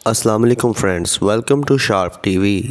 السلام علیکم friends, welcome to Sharp TV.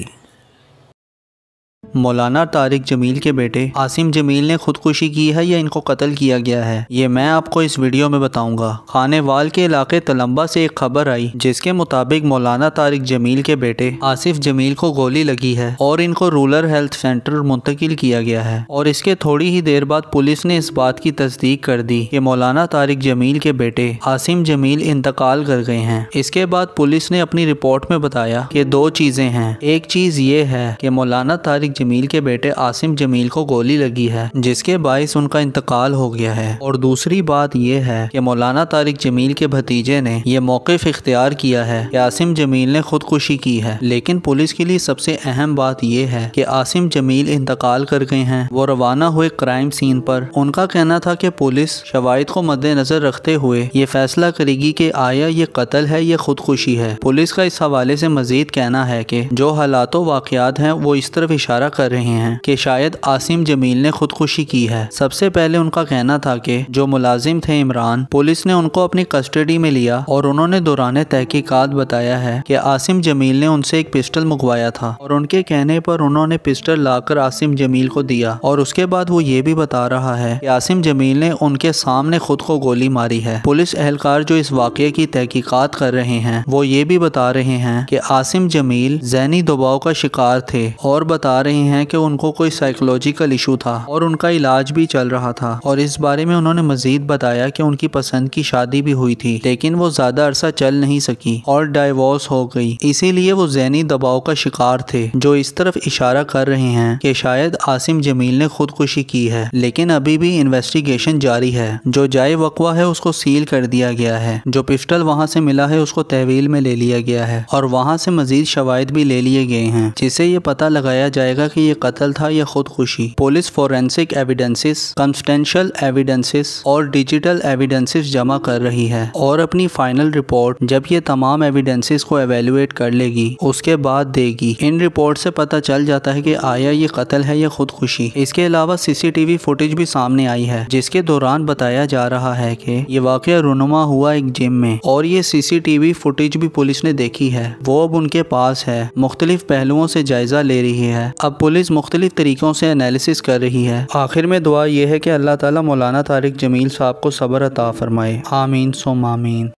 Maulana Tariq جمیل کے بیٹے عاصم جمیل نے خودکشی کی ہے یا ان کو قتل کیا گیا ہے، یہ میں آپ کو اس ویڈیو میں بتاؤں گا۔ خانے وال کے علاقے تلمبہ سے ایک خبر آئی جس کے مطابق مولانا طارق جمیل کے بیٹے آصف جمیل کو گولی لگی ہے اور ان کو رورل ہیلتھ سینٹر منتقل کیا گیا ہے، اور اس کے تھوڑی ہی دیر بعد پولیس نے اس بات کی تصدیق کر دی کہ مولانا طارق جمیل کے بیٹے عاصم جمیل انتقال کر گئے ہیں۔ اس کے بعد پولیس نے اپنی رپورٹ میں بتایا کہ دو چیزیں ہیں۔ ایک چیز یہ ہے کہ مولانا طارق جمیل کے بیٹے عاصم جمیل کو گولی لگی ہے جس کے باعث ان کا انتقال ہو گیا ہے، اور دوسری بات یہ ہے کہ مولانا طارق جمیل کے بھتیجے نے یہ موقف اختیار کیا ہے کہ عاصم جمیل نے خودکشی کی ہے۔ لیکن پولیس کے لیے سب سے اہم بات یہ ہے کہ عاصم جمیل انتقال کر گئے ہیں، وہ روانہ ہوئے کرائم سین پر۔ ان کا کہنا تھا کہ پولیس شواہد کو مد نظر رکھتے ہوئے یہ فیصلہ کرے گی کہ آیا یہ قتل ہے یا خودکشی ہے۔ پولیس کا اس حوالے سے مزید کہنا ہے کہ جو حالات و واقعات ہیں وہ اس طرف اشارہ کر رہے ہیں کہ شاید عاصم جمیل نے خودکشی کی ہے۔ سب سے پہلے ان کا کہنا تھا کہ جو ملازم تھے عمران، پولیس نے ان کو اپنی کسٹڈی میں لیا اور انہوں نے دوران تحقیقات بتایا ہے کہ عاصم جمیل نے ان سے ایک پسٹل منگوایا تھا، اور ان کے کہنے پر انہوں نے پسٹل لا کر عاصم جمیل کو دیا، اور اس کے بعد وہ یہ بھی بتا رہا ہے کہ عاصم جمیل نے ان کے سامنے خود کو گولی ماری ہے۔ پولیس اہلکار جو اس واقعے کی تحقیقات کر رہے ہیں وہ یہ بھی بتا رہے ہیں کہ عاصم جمیل ذہنی دباؤ کا شکار تھے، اور بتا رہے ہیں کہ ان کو کوئی سائیکولوجیکل ایشو تھا اور ان کا علاج بھی چل رہا تھا۔ اور اس بارے میں انہوں نے مزید بتایا کہ ان کی پسند کی شادی بھی ہوئی تھی لیکن وہ زیادہ عرصہ چل نہیں سکی اور ڈائیورس ہو گئی، اسی لیے وہ ذہنی دباؤ کا شکار تھے، جو اس طرف اشارہ کر رہے ہیں کہ شاید عاصم جمیل نے خودکشی کی ہے۔ لیکن ابھی بھی انویسٹیگیشن جاری ہے۔ جو جائے وقوع ہے اس کو سیل کر دیا گیا ہے، جو پسٹل وہاں سے ملا ہے اس کو تحویل میں لے لیا گیا ہے، اور وہاں سے مزید شواہد بھی لے لیے گئے ہیں جس سے یہ پتہ لگایا جائے گا کہ یہ قتل تھا یا خودکشی۔ پولیس فورینسک ایویڈنسز، کنسٹینشل ایویڈنسز اور ڈیجیٹل ایویڈنسز جمع کر رہی ہے، اور اپنی فائنل رپورٹ جب یہ تمام ایویڈنسز کو ایویلویٹ کر لے گی اس کے بعد دے گی۔ ان رپورٹ سے پتہ چل جاتا ہے کہ آیا یہ قتل ہے یا خودکشی۔ اس کے علاوہ سی سی ٹی وی فوٹیج بھی سامنے آئی ہے جس کے دوران بتایا جا رہا ہے کہ یہ واقعہ رونما ہوا ایک جم میں، اور یہ سی سی ٹی وی فوٹیج بھی پولیس نے دیکھی ہے، وہ اب ان کے پاس ہے، مختلف پہلوؤں سے جائزہ لے رہی ہے۔ اب پولیس مختلف طریقوں سے انالیسس کر رہی ہے۔ آخر میں دعا یہ ہے کہ اللہ تعالیٰ مولانا طارق جمیل صاحب کو صبر عطا فرمائے، آمین ثم آمین۔